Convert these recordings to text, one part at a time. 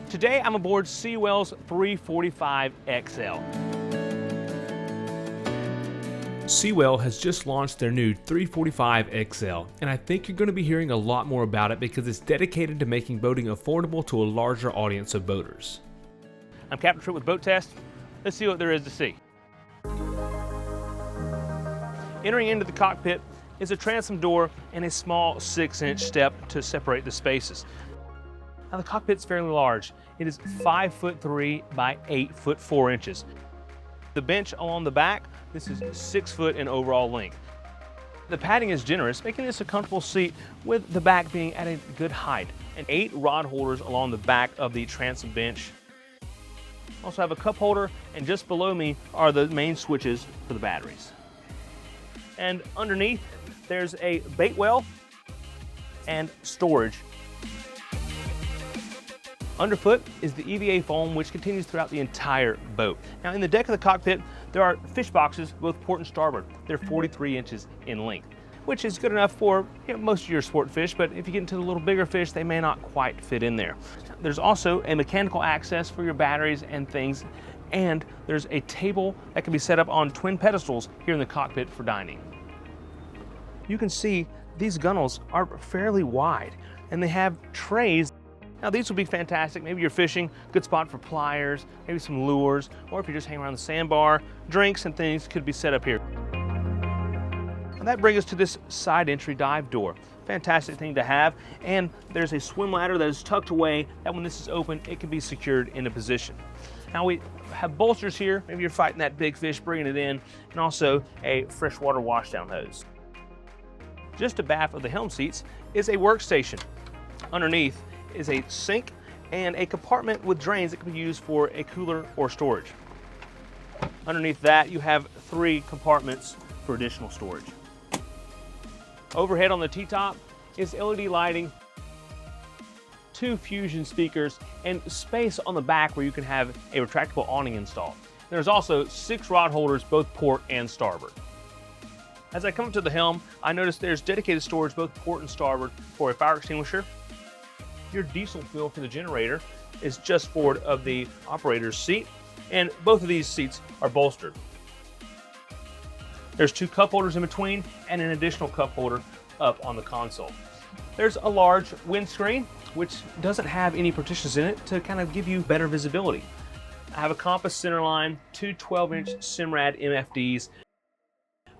Today I'm aboard SeaWell's 345XL. SeaWell has just launched their new 345XL, and I think you're going to be hearing a lot more about it because it's dedicated to making boating affordable to a larger audience of boaters. I'm Capt with BoatTEST. Let's see what there is to see. Entering into the cockpit is a transom door and a small 6-inch step to separate the spaces. Now the cockpit's fairly large. It is 5'3" by 8'4" inches. The bench along the back, this is 6 foot in overall length. The padding is generous, making this a comfortable seat with the back being at a good height. And 8 rod holders along the back of the transom bench. Also have a cup holder, and just below me are the main switches for the batteries. And underneath, there's a bait well and storage. Underfoot is the EVA foam, which continues throughout the entire boat. Now in the deck of the cockpit, there are fish boxes, both port and starboard. They're 43 inches in length, which is good enough for most of your sport fish, but if you get into the little bigger fish, they may not quite fit in there. There's also a mechanical access for your batteries and things, and there's a table that can be set up on twin pedestals here in the cockpit for dining. You can see these gunnels are fairly wide, and they have trays. Now these would be fantastic. Maybe you're fishing, good spot for pliers, maybe some lures, or if you're just hanging around the sandbar, drinks and things could be set up here. And that brings us to this side entry dive door. Fantastic thing to have. And there's a swim ladder that is tucked away that when this is open, it can be secured into position. Now we have bolsters here. Maybe you're fighting that big fish, bringing it in, and also a freshwater washdown hose. Just abaft of the helm seats is a workstation. Underneath is a sink and a compartment with drains that can be used for a cooler or storage. Underneath that, you have 3 compartments for additional storage. Overhead on the T-top is LED lighting, 2 Fusion speakers, and space on the back where you can have a retractable awning installed. There's also 6 rod holders, both port and starboard. As I come up to the helm, I notice there's dedicated storage both port and starboard for a fire extinguisher. Your diesel fuel for the generator is just forward of the operator's seat, and both of these seats are bolstered. There's 2 cup holders in between and an additional cup holder up on the console. There's a large windscreen, which doesn't have any partitions in it to kind of give you better visibility. I have a compass centerline, 2 12-inch Simrad MFDs,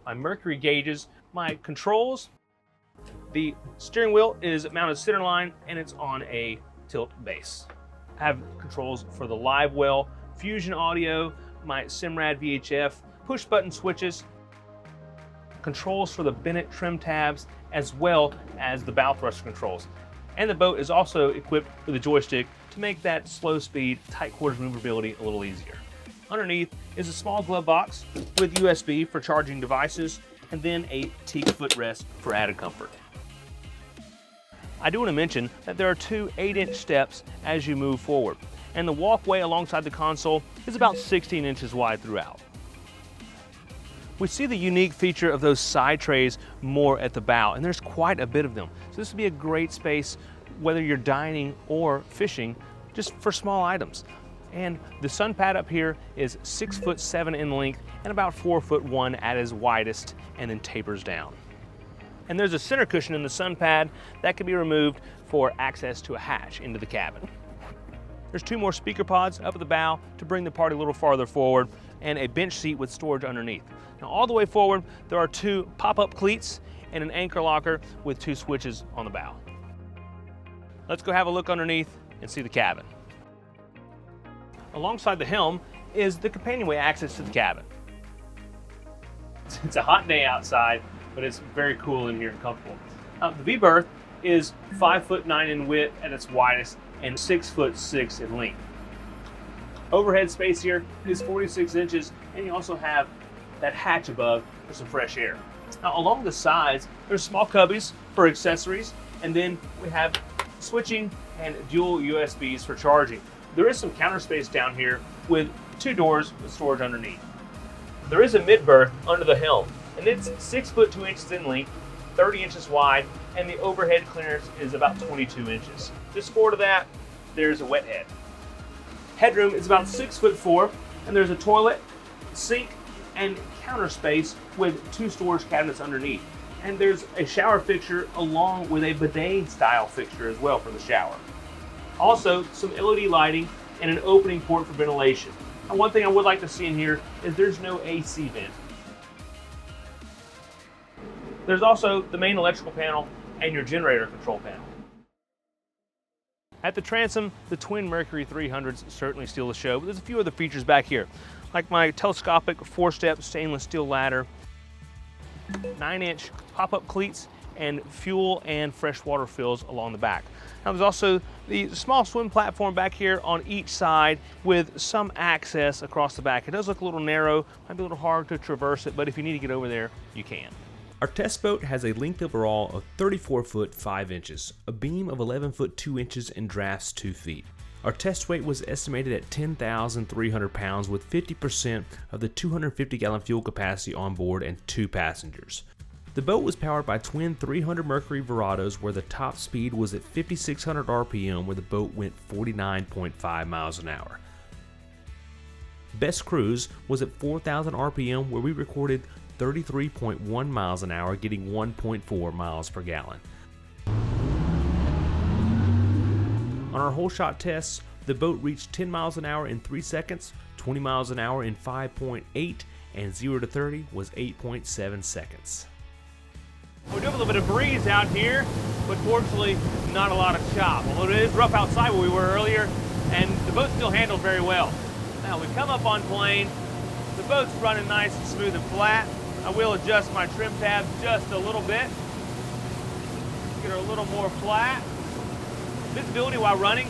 my mercury gauges, my controls. The steering wheel is mounted centerline and it's on a tilt base. I have controls for the live well, Fusion audio, my Simrad VHF, push button switches, controls for the Bennett trim tabs, as well as the bow thruster controls. And the boat is also equipped with a joystick to make that slow speed, tight quarters maneuverability a little easier. Underneath is a small glove box with USB for charging devices, and then a teak footrest for added comfort. I do want to mention that there are 2 8-inch steps as you move forward, and the walkway alongside the console is about 16 inches wide throughout. We see the unique feature of those side trays more at the bow, and there's quite a bit of them. So this would be a great space whether you're dining or fishing, just for small items. And the sun pad up here is 6'7" in length and about 4'1" at its widest, and then tapers down. And there's a center cushion in the sun pad that can be removed for access to a hatch into the cabin. There's 2 more speaker pods up at the bow to bring the party a little farther forward, and a bench seat with storage underneath. Now all the way forward, there are 2 pop-up cleats and an anchor locker with 2 switches on the bow. Let's go have a look underneath and see the cabin. Alongside the helm is the companionway access to the cabin. It's a hot day outside, but it's very cool in here and comfortable. The V-berth is 5'9" in width at its widest and 6'6" in length. Overhead space here is 46 inches, and you also have that hatch above for some fresh air. Now along the sides, there's small cubbies for accessories, and then we have switching and dual USBs for charging. There is some counter space down here with 2 doors with storage underneath. There is a mid-berth under the helm, and it's 6 foot 2 inches in length, 30 inches wide, and the overhead clearance is about 22 inches. Just forward of that, there's a wet head. Headroom is about 6'4", and there's a toilet, sink, and counter space with 2 storage cabinets underneath. And there's a shower fixture along with a bidet style fixture as well for the shower. Also, some LED lighting and an opening port for ventilation. And one thing I would like to see in here is there's no AC vent. There's also the main electrical panel and your generator control panel. At the transom, the twin Mercury 300s certainly steal the show, but there's a few other features back here, like my telescopic 4-step stainless steel ladder, 9-inch pop-up cleats, and fuel and freshwater fills along the back. Now there's also the small swim platform back here on each side with some access across the back. It does look a little narrow, might be a little hard to traverse it, but if you need to get over there, you can. Our test boat has a length overall of 34 foot 5 inches, a beam of 11 foot 2 inches, and drafts 2 feet. Our test weight was estimated at 10,300 pounds with 50% of the 250-gallon fuel capacity on board and 2 passengers. The boat was powered by twin 300 Mercury Verados where the top speed was at 5,600 RPM where the boat went 49.5 miles an hour. Best cruise was at 4,000 RPM where we recorded 33.1 miles an hour, getting 1.4 miles per gallon. On our whole shot tests, the boat reached 10 miles an hour in 3 seconds, 20 miles an hour in 5.8, and 0 to 30 was 8.7 seconds. We do have a little bit of breeze out here, but fortunately not a lot of chop. Although it is rough outside where we were earlier, and the boat still handled very well. Now we come up on plane, the boat's running nice and smooth and flat. I will adjust my trim tab just a little bit, get her a little more flat. Visibility while running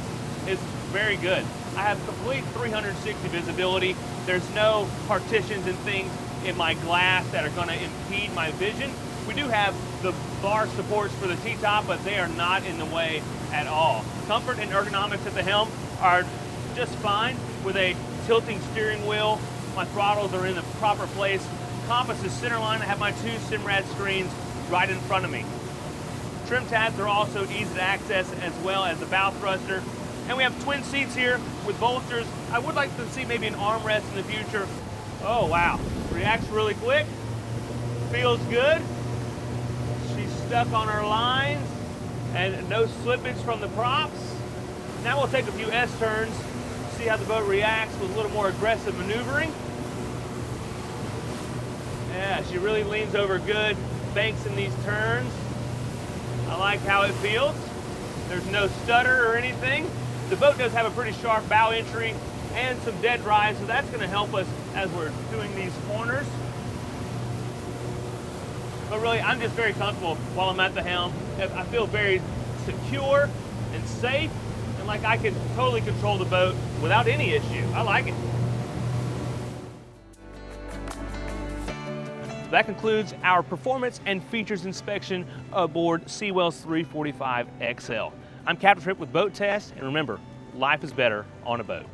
is very good. I have complete 360 visibility. There's no partitions and things in my glass that are going to impede my vision. We do have the bar supports for the T-top, but they are not in the way at all. Comfort and ergonomics at the helm are just fine with a tilting steering wheel. My throttles are in the proper place. Compass is center line. I have my 2 Simrad screens right in front of me. Trim tabs are also easy to access as well as the bow thruster. And we have twin seats here with bolsters. I would like to see maybe an armrest in the future. Oh wow, reacts really quick, feels good. She's stuck on her lines and no slippage from the props. Now we'll take a few S-turns, see how the boat reacts with a little more aggressive maneuvering. Yeah, she really leans over good, banks in these turns. I like how it feels. There's no stutter or anything. The boat does have a pretty sharp bow entry and some dead rise, so that's going to help us as we're doing these corners. But really, I'm just very comfortable while I'm at the helm. I feel very secure and safe, and like I can totally control the boat without any issue. I like it. That concludes our performance and features inspection aboard SeaWell 345XL. I'm Capt with Boat Test, and remember, life is better on a boat.